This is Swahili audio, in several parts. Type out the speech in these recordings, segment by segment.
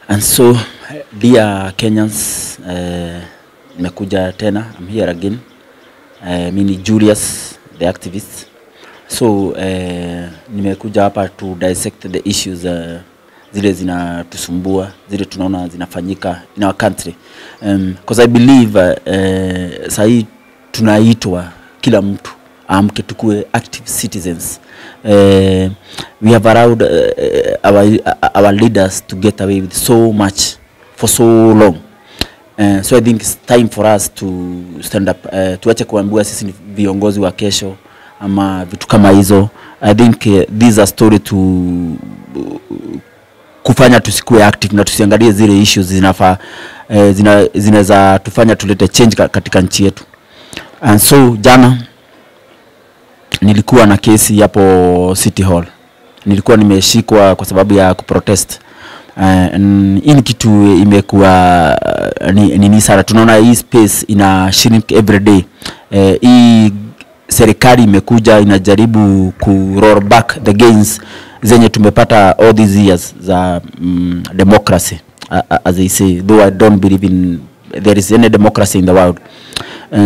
And so, dear Kenyans, nimekuja tena. I'm here again. Mimi Julius, the activist. So, nimekuja hapa to dissect the issues zile zinatusumbua, zile tunaona zinafanyika in our country. Because I believe sahi tunaitwa kila mtu amke tukue active citizens. We have allowed our leaders to get away with so much for so long. So I think it's time for us to stand up. Tuache kuambiwa sisi ni viongozi wa kesho ama vitu kama hizo. I think these are story to kufanya tusikue active na tusiangalie zile issues zinaweza tufanya tulete change katika nchi yetu. And so jana nilikuwa na kesi hapo City Hall. Nilikuwa nimeshikwa kwa sababu ya kuprotest. Hii kitu imekuwa nini sana. Tunaona hii space ina shrink every day. Hii serikali imekuja inajaribu ku roll back the gains zenye tumepata all these years za democracy, as they say, though I don't believe in there is any democracy in the world.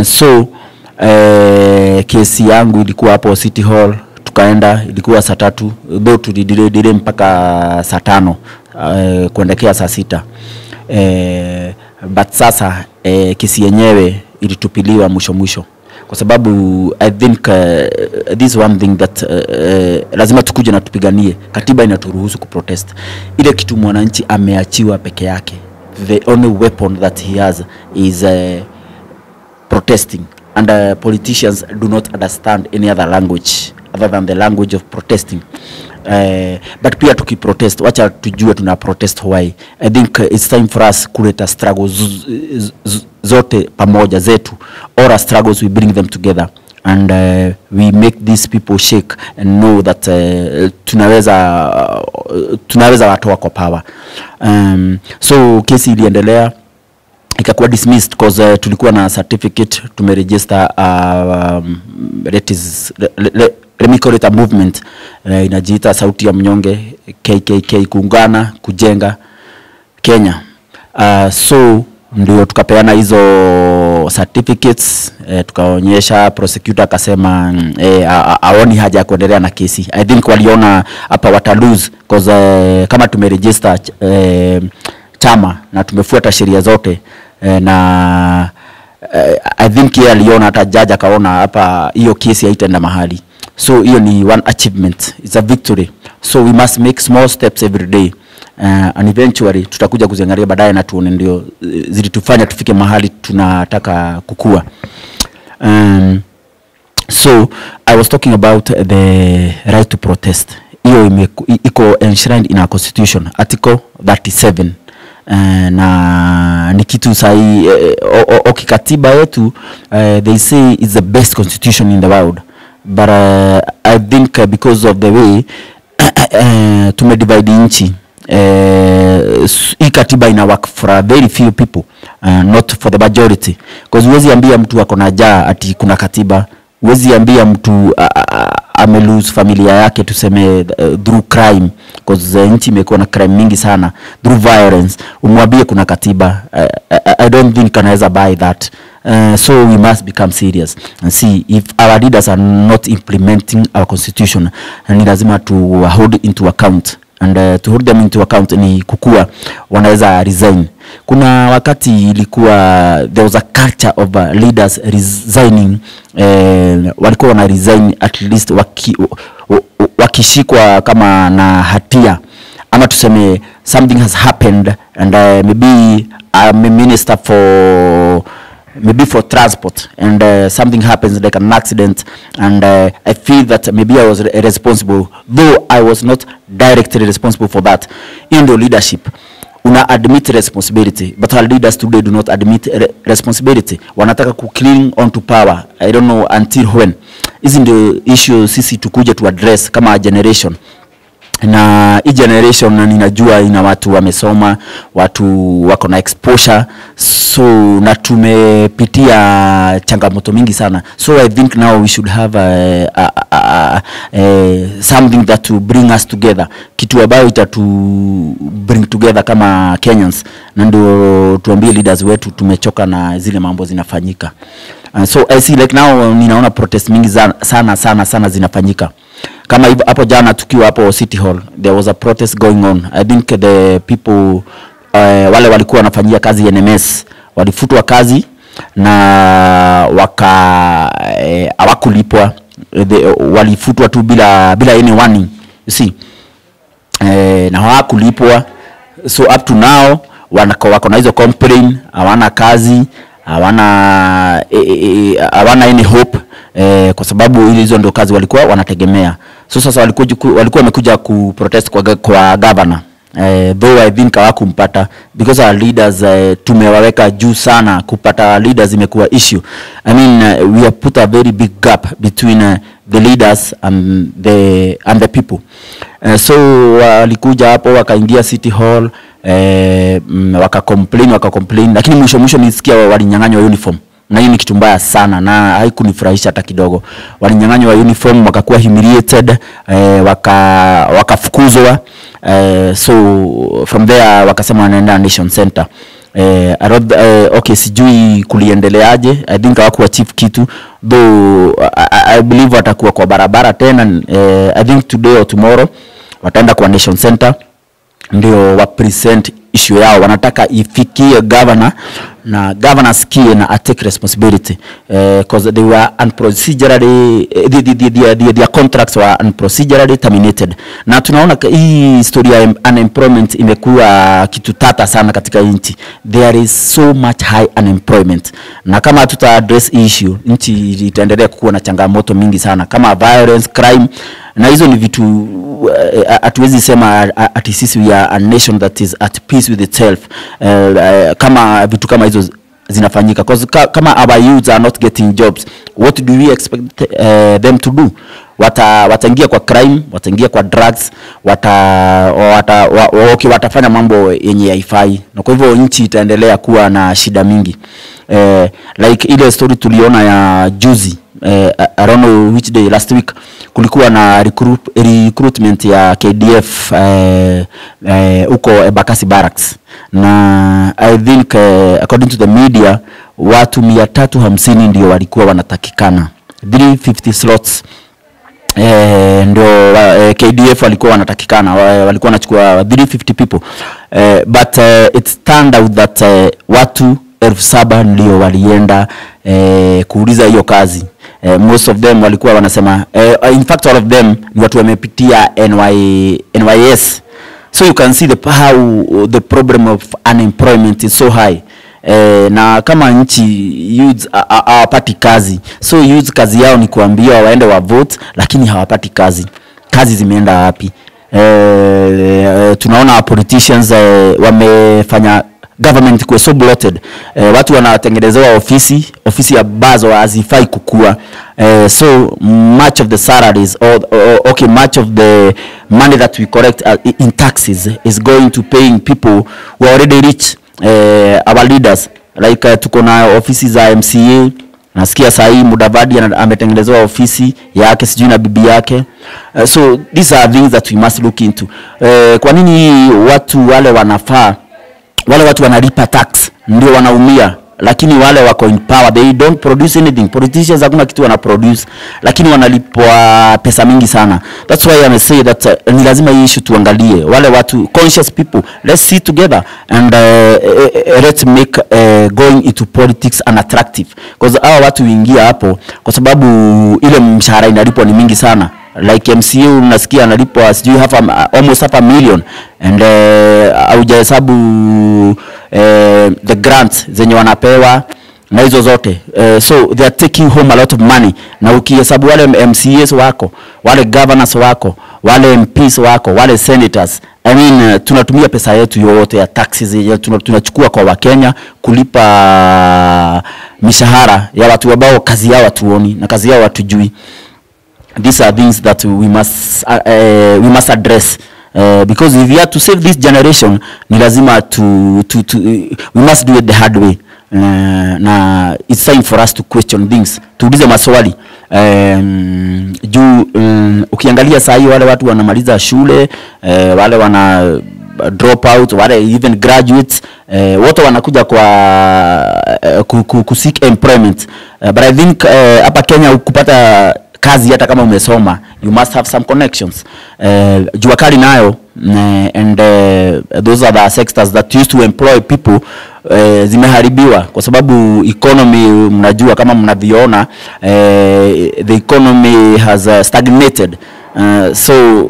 So kesi yangu ilikuwa hapo City Hall, tukaenda, ilikuwa saa 3, though tulidelay mpaka saa 5 kuendekea saa 6. But sasa kesi yenyewe ilitupiliwa mwisho kwa sababu I think this one thing that lazima tukuje na tupiganie. Katiba inaturuhusu kuprotest. Ile kitu mwananchi ameachiwa peke yake, the only weapon that he has is protesting. And politicians do not understand any other language other than the language of protesting. But pia tukiprotest, wacha tujue tuna protest why. I think it's time for us kuleta struggles zote pamoja zetu. All our struggles, we bring them together and we make these people shake and know that tunaweza watu wako power. So kesi iliendelea, ikakuwa dismissed because tulikuwa na certificate, tumeregister let me call it a movement, inajiita sauti ya mnyonge, KKK, kuungana kujenga Kenya. So ndio tukapeana hizo certificates, tukaonyesha, prosecutor akasema aoni haja ya kuendelea na kesi. I think waliona hapa wata lose because kama tumeregister chama na tumefuata sheria zote, na I think yeye aliona, hata judge akaona hapa hiyo kesi haitaenda mahali. So hiyo ni one achievement, it's a victory. So we must make small steps every day, and eventually tutakuja kuziangalia baadaye na tuone ndio zilitufanya tufike mahali tunataka kukua. So I was talking about the right to protest. Hiyo iko enshrined in our constitution, article 37. Na ni kitu sahi kikatiba yetu, they say it's the best constitution in the world. But I think because of the way tumedivide nchi, hii katiba ina work for a very few people, not for the majority. Because huwezi ambia mtu ako na njaa ati kuna katiba. Huwezi ambia mtu amelose familia yake tuseme through crime, because nchi imekuwa na crime mingi sana, through violence, umwambie kuna katiba. I don't think anaweza buy that. So we must become serious and see if our leaders are not implementing our constitution, ni lazima to hold into account. And to hold them into account ni kukua wanaweza resign. Kuna wakati ilikuwa there was a culture of leaders resigning, walikuwa wana resign at least wakishikwa kama na hatia, ama tuseme something has happened and maybe I'm a minister for transport and something happens like an accident, and I feel that maybe I was responsible, though I was not directly responsible for that. In the leadership, una admit responsibility, but our leaders today do not admit responsibility. Wanataka ku cling on to power. I don't know until when. Isn't the issue sisi tukuja to address kama a generation. na hii generation ninajua ina watu wamesoma, watu wako na exposure, so na tumepitia changamoto mingi sana. So I think now we should have something that will bring us together, kitu ambayo itatu bring together kama Kenyans, na ndio tuambie leaders wetu tumechoka na zile mambo zinafanyika. So I see like now ninaona protest mingi sana zinafanyika. Kama hapo jana tukiwa hapo City Hall, there was a protest going on. I think the people wale walikuwa wanafanyia kazi NMS walifutwa kazi na hawakulipwa, walifutwa tu bila any warning, you see, na hawakulipwa. So up to now wako na hizo complain, hawana kazi, hawana any hope, kwa sababu hizo ndio kazi walikuwa wanategemea. So sasa walikuwa wamekuja ku protest kwa governor, though I think hawakumpata because our leaders tumewaweka juu sana. Kupata leaders imekuwa issue. I mean we have put a very big gap between the leaders and the people. So walikuja hapo wakaingia City Hall, waka complain, lakini mwisho nisikia walinyang'anywa uniform. Na hiyo ni kitu mbaya sana na haikunifurahisha hata kidogo. Walinyang'anywa uniform, wakakuwa humiliated, wakafukuzwa. So from there wakasema wanaenda Nation Center. Okay, sijui kuliendeleaje. I think hawakuwa chief kitu, though I believe watakuwa kwa barabara tena. I think today or tomorrow wataenda kwa Nation Center ndio wa present issue yao. Wanataka ifikie governor na governor sikie na take responsibility, because they were unprocedurally their contracts were unprocedurally terminated. Na tunaona hii historia ya unemployment imekuwa kitu tata sana katika nchi. There is so much high unemployment, na kama tuta address issue, nchi itaendelea kuwa na changamoto mingi sana kama violence, crime, na hizo ni vitu hatuwezi sema ati sisi we are a nation that is at peace with itself kama vitu kama hizo zinafanyika. Because kama our youths are not getting jobs, what do we expect them to do? Wataingia kwa crime, wataingia kwa drugs, watafanya mambo yenye haifai, na kwa hivyo nchi itaendelea kuwa na shida mingi. Like ile story tuliona ya juzi, I don't know which day, last week, kulikuwa na recruitment ya KDF uko Bakasi Barracks, na I think according to the media watu 350 ndio walikuwa wanatakikana, 350 slots. Ndio KDF walikuwa wanatakikana, walikuwa wanachukua 350 people, but it turned out that watu 7,000 ndio walienda kuuliza hiyo kazi. Most of them walikuwa wanasema, in fact all of them ni watu wamepitia NYS. So you can see how the problem of unemployment is so high. Na kama nchi youth hawapati kazi, so youth kazi yao ni kuambia waende wa vote, lakini hawapati kazi. Kazi zimeenda wapi? Tunaona politicians wamefanya government kuwa so bloated. Watu wanatengenezewa ofisi ya bazo hazifai kukua. So much of the salaries or much of the money that we collect in taxes is going to paying people who are already rich. Our leaders, like tuko na ofisi za MCA, nasikia sahi Mudavadi ametengenezewa ofisi yake sijui na bibi yake. So these are things that we must look into. Kwa nini watu wale wanafaa, wale watu wanalipa tax ndio wanaumia, lakini wale wako in power they don't produce anything? Politicians hakuna kitu wana produce, lakini wanalipwa pesa mingi sana. That's why I say that ni lazima hii issue tuangalie. Wale watu conscious people, let's sit together and let's make going into politics unattractive, because hawa watu ingia hapo kwa sababu ile mshahara inalipwa ni mingi sana. Like MCA unasikia analipwa sijui almost $500,000, and haujahesabu the grants zenye wanapewa na hizo zote. So they are taking home a lot of money. Na ukihesabu wale MCAs wako, wale governors wako, wale MPs wako, wale senators, I mean tunatumia pesa yetu yote ya taxes tunachukua kwa Wakenya kulipa mishahara ya watu ambao kazi yao hatuoni na kazi yao hatujui. these are things that we must address. Because if we are to save this generation, ni lazima we must do it the hard way. Na it's time for us to question things, tuulize maswali. Ukiangalia saa hii wale watu wanamaliza shule, wale wana drop out, wale even graduates, wote wanakuja kwa seek employment. But I think hapa Kenya kupata kazi hata kama umesoma, you must have some connections. Jua kali nayo, and those are the sectors that used to employ people, zimeharibiwa kwa sababu economy, mnajua kama mnaviona, the economy has stagnated. So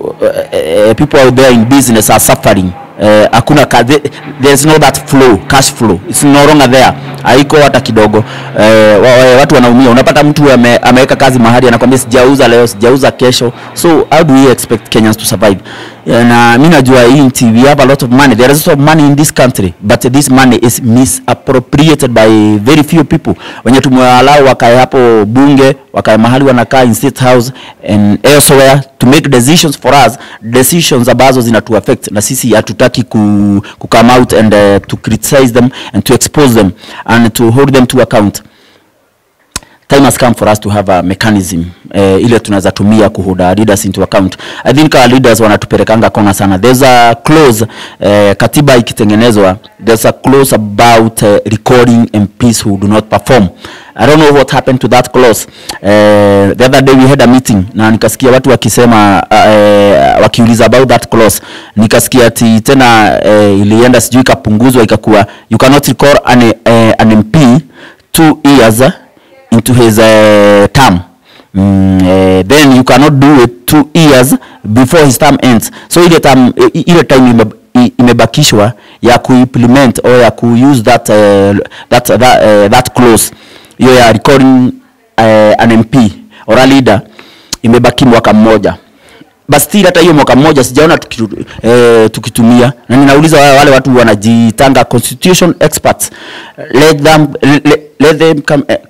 people out there in business are suffering. Hakuna there's no that flow, cash flow, it's no longer there, haiko hata kidogo. Watu wanaumia. Unapata mtu ameweka kazi mahali anakuambia sijauza leo, sijauza kesho. So how do we expect Kenyans to survive? Na mimi najua we have a lot of money, there is a lot of money in this country, but this money is misappropriated by very few people. Wenye tumewalao wakae hapo bunge, wakae mahali wanakaa in state house and elsewhere to make decisions for us, decisions ambazo zinatu affect, na sisi hatutaki ku come out and to criticize them and to expose them and to hold them to account. Time has come for us to have a mechanism ile tunaweza tumia kuhold our leaders into account. I think our leaders wanatupelekanga kona sana. There's a clause, katiba ikitengenezwa, there's a clause about recording MPs who do not perform. I don't know what happened to that clause. The other day we had a meeting na nikasikia watu wakisema wakiuliza about that clause. Nikasikia ati tena ilienda sijui ikapunguzwa ikakuwa you cannot record an MP 2 years into his term. Then you cannot do it 2 years before his term ends. So ile time imebakishwa ya kuimplement or ya kuuse that clause, hiyo ya recording an MP or a leader, imebaki mwaka mmoja. Basi hata hiyo mwaka mmoja sijaona tukitumia. Na ninauliza wale watu wanajitanga constitution experts, let them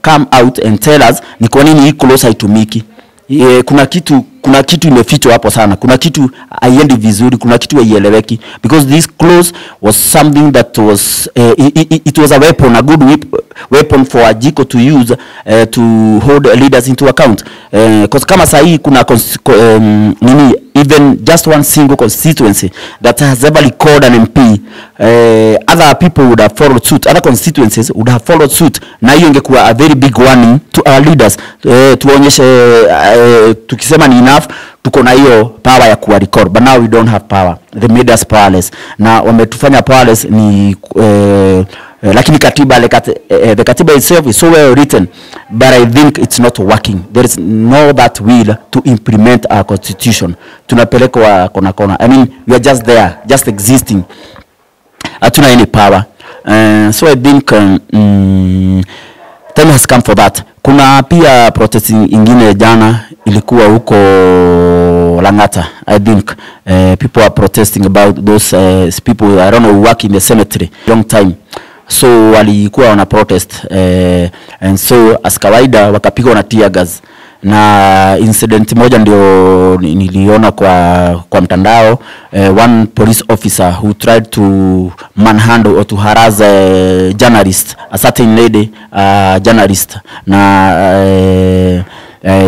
come out and tell us ni kwa nini hii clause haitumiki. Kuna kitu imefichwa hapo sana, kuna kitu haiendi vizuri, kuna kitu haieleweki, because this clause was something that was it was a weapon, a good weapon for Ajiko to use to hold leaders into account. Because kama sahi kuna even just one single constituency that has ever recorded an MP, other people would have followed suit, other constituencies would have followed suit, na hiyo ingekuwa a very big warning to our leaders, tuonyeshe tukisema ni enough, tuko na hiyo power ya kuwa record, but now we don't have power. They made us powerless, na wametufanya powerless ni lakini katiba, the katiba itself is so well written, but I think it's not working. There is no that will to implement our constitution. Tunapelekwa kona. I mean, we are just there, just existing. Hatuna any power. So I think time has come for that. Kuna pia protest ingine jana ilikuwa huko Langata. I think people are protesting about those people, I don't know, work in the cemetery long time. So walikuwa wana protest, and so as kawaida wakapigwa na tear gas. Na incident moja ndio niliona kwa mtandao, one police officer who tried to manhandle or to harass a journalist, a certain lady, journalist, na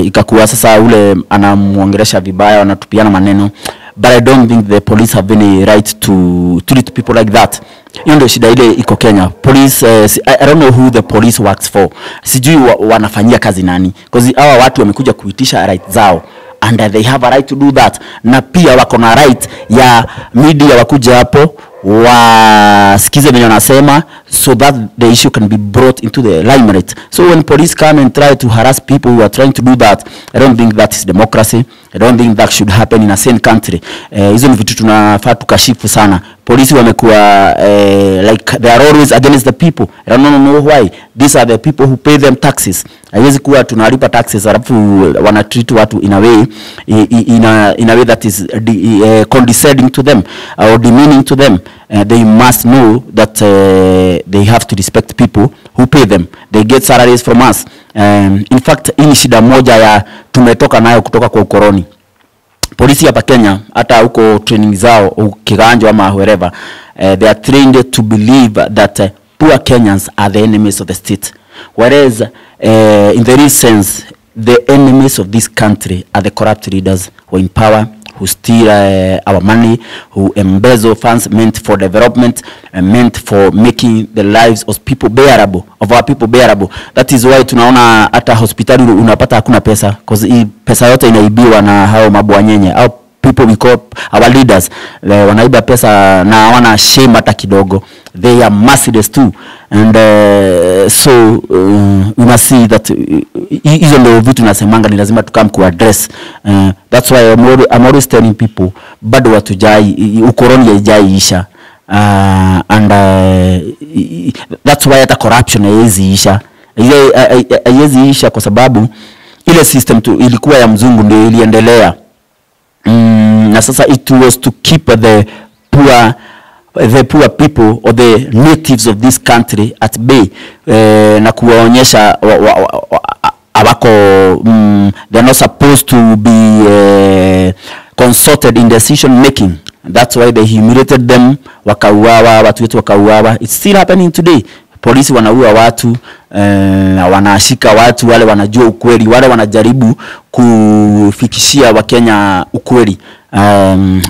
ikakuwa sasa ule anamuongelesha vibaya, wanatupiana maneno. But I don't think the police have any right to treat people like that. Hiyo ndio shida ile iko Kenya. Police, I don't know who the police works for. Sijui wanafanyia kazi nani. Because hawa watu wamekuja kuitisha right zao, and they have a right to do that. Na pia wako na right ya media wakuja hapo wasikize venye wanasema, so that the issue can be brought into the limelight. So when police come and try to harass people who are trying to do that, I don't think that is democracy. I don't think that should happen in a sane country. Hizo ni vitu tunafaa tukashifu sana. Polisi wamekuwa like they are always against the people. I don't know why. These are the people who pay them taxes. Haiwezi kuwa tunalipa taxes alafu wana treat watu in a way that is condescending to them or demeaning to them. they must know that they have to respect people who pay them. They get salaries from us. In fact, hii ni shida moja ya tumetoka nayo kutoka kwa ukoloni. Polisi hapa Kenya, hata huko training zao, Kiganjo ama wherever, they are trained to believe that poor Kenyans are the enemies of the state. Whereas, in the real sense, the enemies of this country are the corrupt leaders who are in power, who steal our money, who embezzle funds meant for development and meant for making the lives of people bearable, of our people bearable. That is why tunaona hata hospitali unapata hakuna pesa, because pesa yote inaibiwa na hao mabwanyenye. Au people we call our leaders, wanaiba pesa na wana shame hata kidogo. They are merciless too. And so we must see that hizo ndio vitu nasemanga ni lazima tukam ku address. That's why I'm always telling people bado watujai ukoloni haijaisha. And that's why hata corruption haiziisha. Haiziisha kwa sababu ile system tu ilikuwa ya mzungu ndio iliendelea. Na sasa it was to keep the poor people or the natives of this country at bay, na kuwaonyesha awako they're not supposed to be consulted in decision making. That's why they humiliated them, wakauawa, watu wetu wakauawa. It's still happening today. Polisi wanaua watu, wanashika watu, wale wanajua ukweli, wale wanajaribu kufikishia Wakenya ukweli.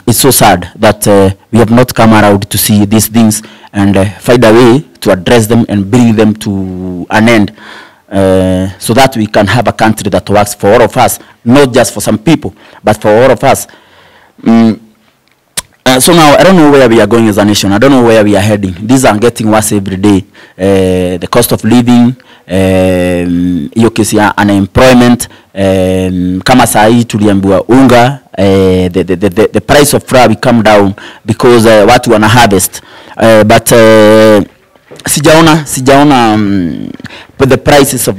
It's so sad that we have not come around to see these things and find a way to address them and bring them to an end, so that we can have a country that works for all of us, not just for some people, but for all of us. So now, I don't know where we are going as a nation. I don't know where we are heading. These are getting worse every day. The cost of living, hiyo kesi ya unemployment, kama saa hii tuliambiwa unga, the price of flour will come down because watu wana harvest. But sijaona the prices of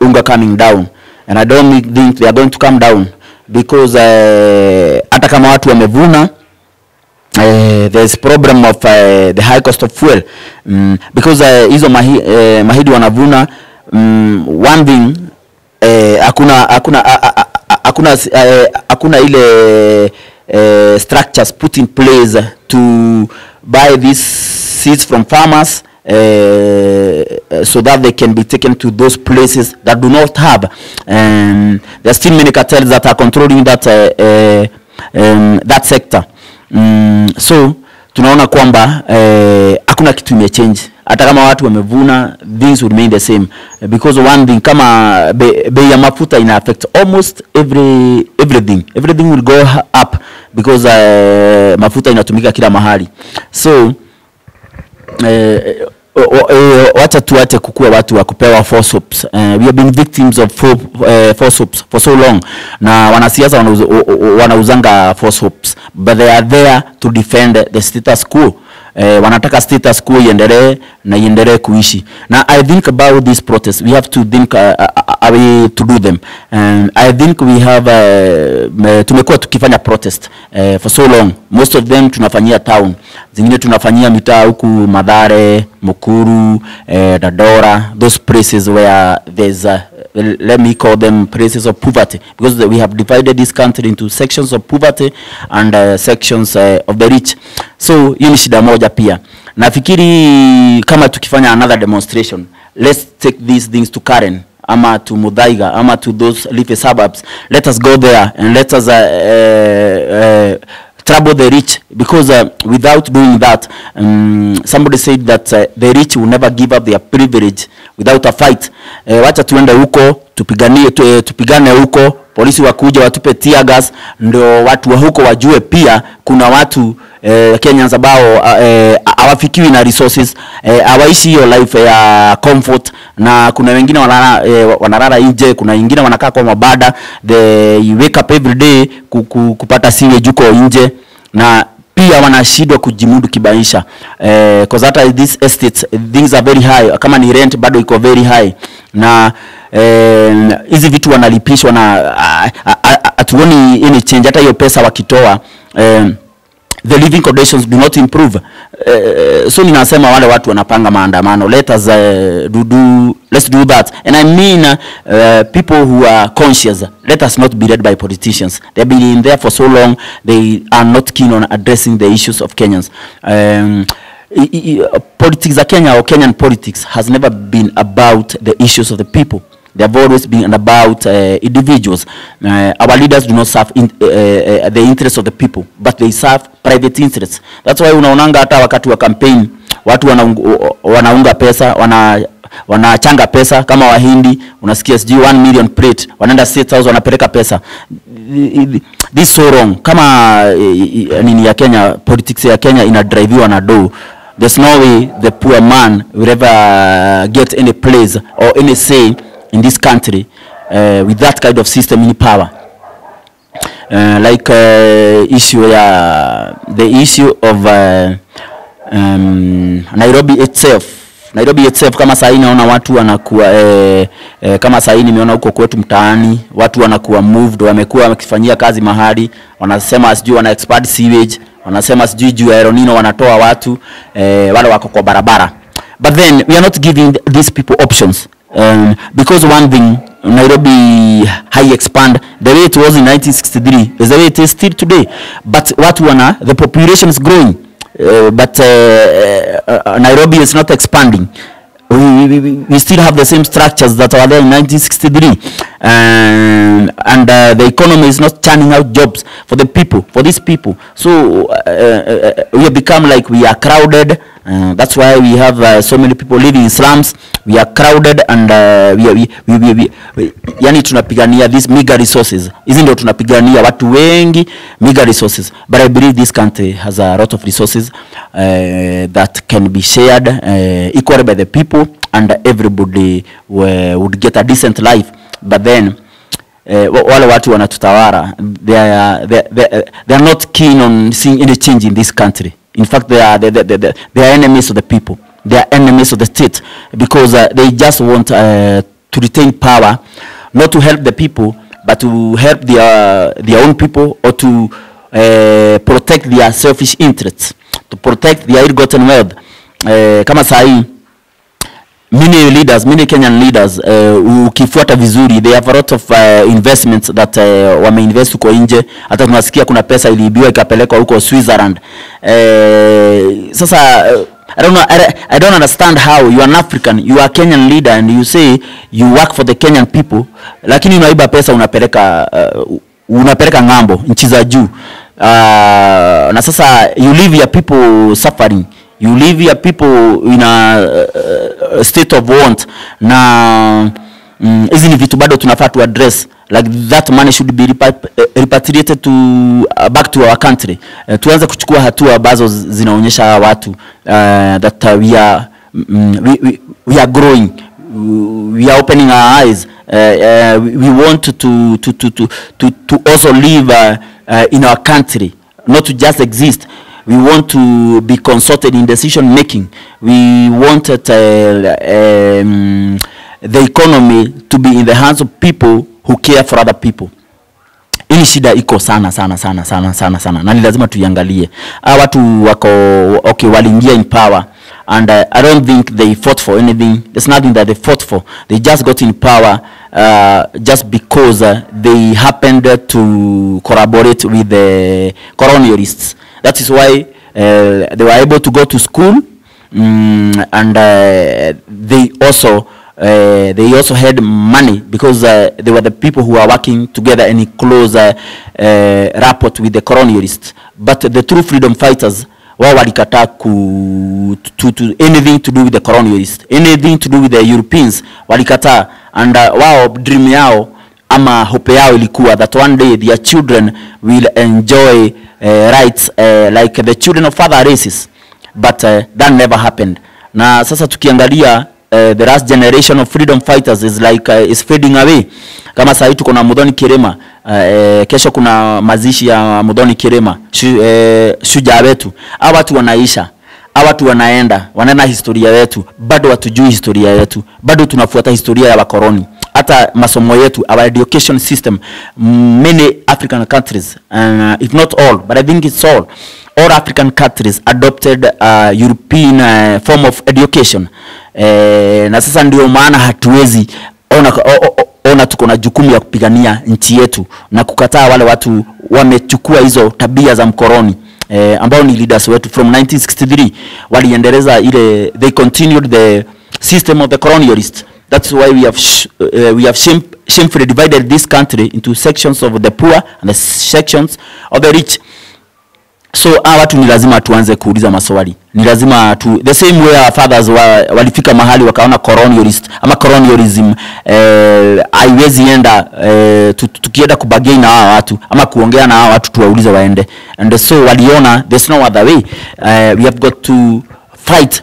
unga coming down, and I don't think they are going to come down because hata kama watu wamevuna, there's problem of the high cost of fuel, because hizo mahidi wanavuna. One thing, hakuna ile structures put in place to buy these seeds from farmers, so that they can be taken to those places that do not have. There are still many cartels that are controlling that sector. So tunaona kwamba hakuna kitu imechange. Hata kama watu wamevuna, things will remain the same, because one thing, kama bei ya mafuta ina affect almost everything will go up because mafuta inatumika kila mahali. So wacha tuache kukua watu wa kupewa false hopes. We have been victims of false hopes for so long. Na wanasiasa wanauzanga false hopes, but they are there to defend the status quo. Wanataka status quo iendelee kuishi. Now I think about these protests, we have to think a way to do them. I think we have tumekuwa tukifanya protest for so long. Most of them tunafanyia town, zingine tunafanyia mitaa huku Mathare, Mukuru, Dadora, those places where there's let me call them places of poverty, because we have divided this country into sections of poverty and sections of the rich. So hiyo ni shida moja pia. Nafikiri kama tukifanya another demonstration, let's take these things to Karen, ama to Muthaiga, ama to those leafy suburbs. Let us go there and let us trouble the rich, because without doing that, somebody said that the rich will never give up their privilege without a fight. Wacha tuende huko, tupigane huko, polisi wakuja watupe tear gas, ndio watu wa huko wajue pia kuna watu Kenyans ambao hawafikiwi na resources, hawaishi hiyo life ya comfort, na kuna wengine wanalala nje, kuna wengine wanakaa kwa mabada, they wake up every day kupata sewage huko nje, na pia wanashindwa kujimudu kimaisha, because hata these estates things are very high, kama ni rent bado iko very high, na hizi vitu wanalipishwa na atuoni any change. Hata hiyo pesa wakitoa the living conditions do not improve. So ninasema wale watu wanapanga maandamano, let's do that. And I mean people who are conscious. Let us not be led by politicians. They've been in there for so long, they are not keen on addressing the issues of Kenyans. Politics of Kenya, or Kenyan politics, has never been about the issues of the people. They have always been about individuals. Our leaders do not serve the interests of the people, but they serve private interests. That's why unaonanga hata wakati wa campaign watu wanaunga pesa, wanachanga pesa kama Wahindi, unasikia sijui 1 million plate, wanaenda state house wanapeleka pesa. This is so wrong. Kama nini ya Kenya, politics ya Kenya inadriviwa na do. There's no way the poor man will ever get any place or any say in this country with that kind of system in power. Like issue the issue of Nairobi itself kama saa hii naona watu wanakuwa kama saa hii nimeona huko kwetu mtaani watu wanakuwa moved, wamekuwa wakifanyia kazi mahali, wanasema sijui wana expand sewage, wanasema sijui juu ya El Nino wanatoa watu wale wako kwa barabara. But then we are not giving these people options. Because one thing, Nairobi high expand, the way it was in 1963 is the way it is still today. But the population is growing, but Nairobi is not expanding. We still have the same structures that were there in 1963, and the economy is not churning out jobs for the people, for these people. So we have become like we are crowded. That's why we have so many people living in slums. We are crowded, and yani tunapigania these meager resources. Hizi ndio tunapigania watu wengi, meager resources. But I believe this country has a lot of resources that can be shared equally by the people, and everybody would get a decent life. But then wale watu wanatutawala, they are not keen on seeing any change in this country. In fact, they are enemies of the people. They are enemies of the state, because they just want to retain power, not to help the people, but to help their own people, or to protect their selfish interests, to protect their ill-gotten wealth. Kama sahi, many Kenyan leaders ukifuata vizuri, they have a lot of investments that wameinvest huko nje. Hata tunasikia kuna pesa iliibiwa ikapelekwa huko Switzerland. Sasa I don't understand how you are an African, you are a Kenyan leader, and you say you work for the Kenyan people, lakini unaiba pesa unapeleka ngambo nchi za juu. Na sasa you leave your people suffering. You leave your people in a state of want. Na hizi ni vitu bado tunafaa to address. Like that money should be repatriated back to our country. Tuanze kuchukua hatua ambazo zinaonyesha watu that we are growing. We are opening our eyes. We want to also live in our country, not to just exist. We want to be consulted in decision making. We wanted the economy to be in the hands of people who care for other people. Hii shida iko sana. Na ni lazima tuiangalie. Watu wako okay, waliingia in power, and I don't think they fought for anything. There's nothing that they fought for. They just got in power just because they happened to collaborate with the colonialists. That is why they were able to go to school, and they also had money, because they were the people who are working together in close rapport with the colonialists. But the true freedom fighters, wao walikataa to anything to do with the colonialists, anything to do with the Europeans, walikataa. And wao dream yao ama hope yao ilikuwa that one day their children will enjoy rights like the children of other races. But that never happened. Na sasa tukiangalia the last generation of freedom fighters is fading away. Kama sasa tuko na Muthoni Kirema, kesho kuna mazishi ya Muthoni Kirema, shujaa wetu. Hawa watu wanaisha, hawa watu wanaenda historia yetu, bado hatujui historia yetu, bado tunafuata historia ya wakoloni. Hata masomo yetu, our education system, many African countries, if not all, but I think it's all, all African countries adopted European form of education. Na sasa ndio maana hatuwezi ona tuko na jukumu ya kupigania nchi yetu na kukataa wale watu wamechukua hizo tabia za mkoroni, ambao ni leaders wetu from 1963 waliendeleza ile, they continued the system of the colonialists. That's why we have shamefully divided this country into sections of the poor and the sections of the rich. So watu ni lazima tuanze kuuliza maswali. Ni lazima the same way our fathers walifika mahali wakaona colonialist ama colonialism haiwezi enda tukienda kubagain na hawa watu ama kuongea na hawa watu tuwaulize waende. And so waliona there's no other way. We have got to fight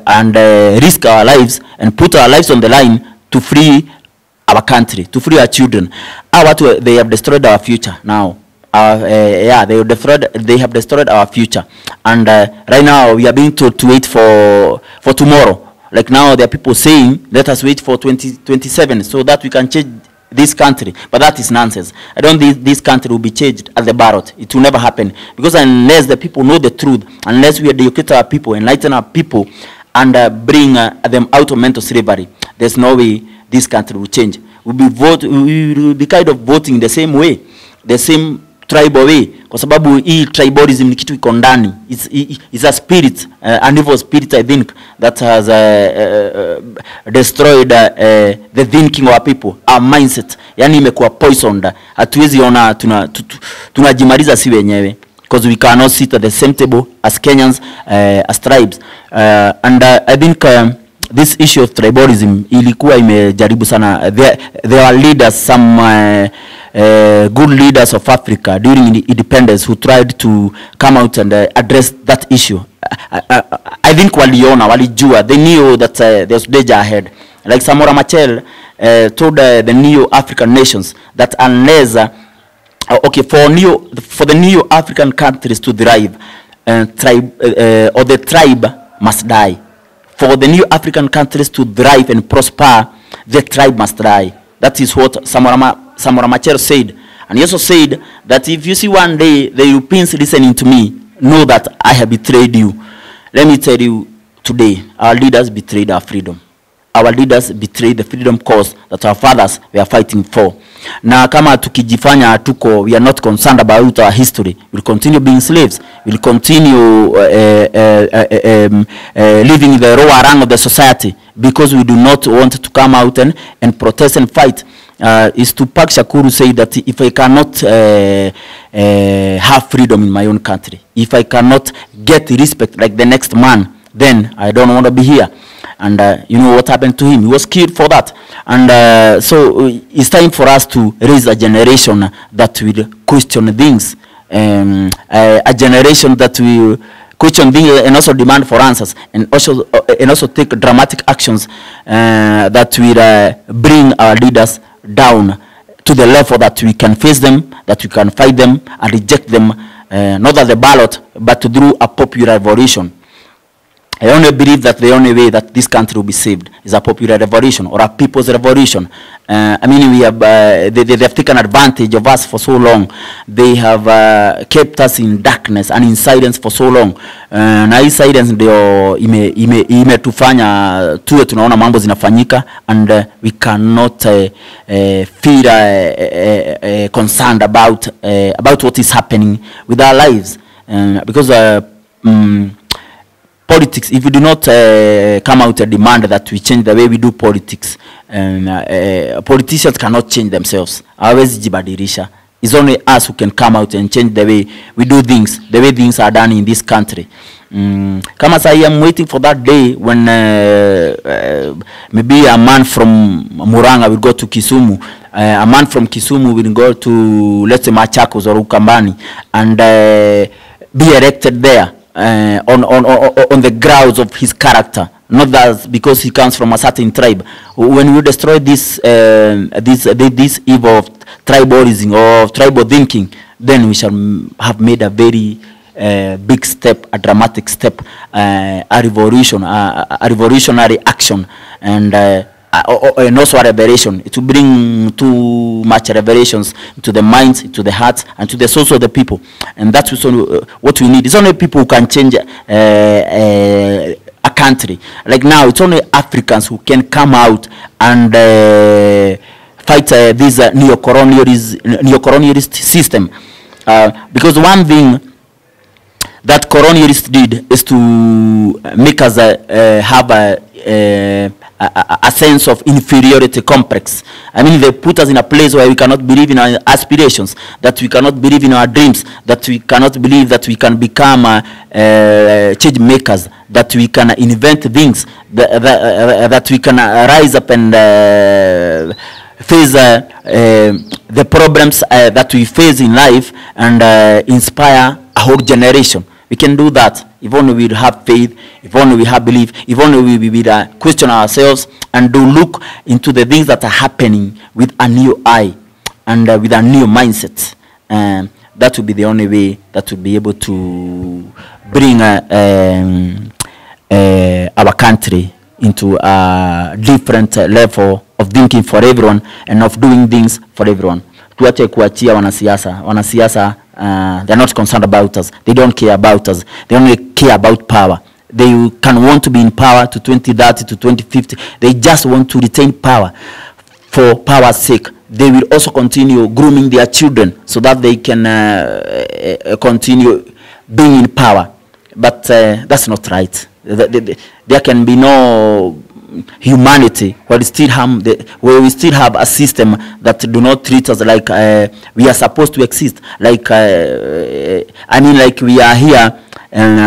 and risk our lives and put our lives on the line to free our country, to free our children. They have destroyed our future now. They have destroyed our future, and right now we are being told to wait for tomorrow. Like now there are people saying let us wait for 2027 so that we can change this country, but that is nonsense. I don't think this country will be changed at the ballot. It will never happen, because unless the people know the truth, unless we educate our people, enlighten our people, and bring them out of mental slavery, there's no way this country will change. We will be kind of voting the same way, the same tribal way, kwa sababu hii tribalism ni kitu iko ndani. It's a spirit, an evil spirit, I think, that has destroyed the thinking of our people, our mindset. Yani imekuwa poisoned. Hatuwezi ona tunajimaliza si wenyewe, because we cannot sit at the same table as Kenyans, as tribes. And I think this issue of tribalism ilikuwa imejaribu sana. There are leaders, some good leaders of Africa during independence who tried to come out and address that issue. I think walijua, they knew that there's danger ahead. Like Samora Machel told the new African nations that unless for the new African countries to thrive, or the tribe must die. For the new African countries to thrive and prosper, the tribe must die. That is what Samora Machel said. And he also said that if you see one day the Europeans listening to me, know that I have betrayed you. Let me tell you today, our leaders betrayed our freedom. Our leaders betrayed the freedom cause that our fathers were fighting for. Na kama tukijifanya hatuko, we are not concerned about our history, we'll continue being slaves. We'll continue living in the lower rank of the society, because we do not want to come out and protest and fight. Is Tupac Shakur say that if I cannot have freedom in my own country, if I cannot get respect like the next man, then I don't want to be here. And you know what happened to him? He was killed for that. And so it's time for us to raise a generation that will question things, a generation that will question things and also demand for answers, and also take dramatic actions that will bring our leaders down to the level that we can face them, that we can fight them and reject them, not at the ballot, but through a popular revolution. I only believe that the only way that this country will be saved is a popular revolution, or a people's revolution. I mean, we have they have taken advantage of us for so long. They have kept us in darkness and in silence for so long. Na hii silence ndio imetufanya tuwe tunaona mambo zinafanyika, and we cannot feel concerned about what is happening with our lives, because politics, if we do not come out and demand that we change the way we do politics, politicians cannot change themselves. Hawezi jibadilisha. It's only us who can come out and change the way we do things, the way things are done in this country. Kama I am waiting for that day when maybe a man from Muranga will go to Kisumu, a man from Kisumu will go to, let's say, Machakos or Ukambani, and be elected there. On the grounds of his character, not that because he comes from a certain tribe. When we destroy this evil of tribalism or tribal thinking, then we shall have made a very big step, a dramatic step, a revolutionary action, and and also a revelation. It will bring too much revelations to the minds, to the hearts, and to the souls of the people. And that's what we need. It's only people who can change a country. Like now, it's only Africans who can come out and fight this neo-colonialist system. Because one thing that colonialists did is to make us have a sense of inferiority complex. I mean, they put us in a place where we cannot believe in our aspirations, that we cannot believe in our dreams, that we cannot believe that we can become change makers, that we can invent things, that we can rise up and face the problems that we face in life and inspire a whole generation. We can do that if only we have faith, if only we have belief, if only we question ourselves and do look into the things that are happening with a new eye and with a new mindset. That will be the only way that will be able to bring our country into a different level of thinking for everyone and of doing things for everyone. Tuache kuachia wanasiasa. Wanasiasa, they're not concerned about us. They don't care about us. They only care about power. They can want to be in power to 2030 to 2050. They just want to retain power for power's sake. They will also continue grooming their children so that they can continue being in power. But that's not right. There can be no humanity where we still have a system that do not treat us like we are supposed to exist. Like I mean, like we are here, and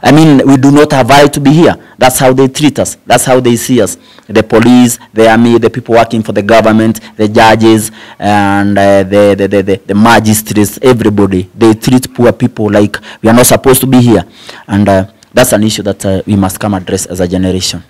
I mean, we do not have right to be here. That's how they treat us. That's how they see us. The police, the army, the people working for the government, the judges, and the magistrates, everybody. They treat poor people like we are not supposed to be here, and that's an issue that we must come address as a generation.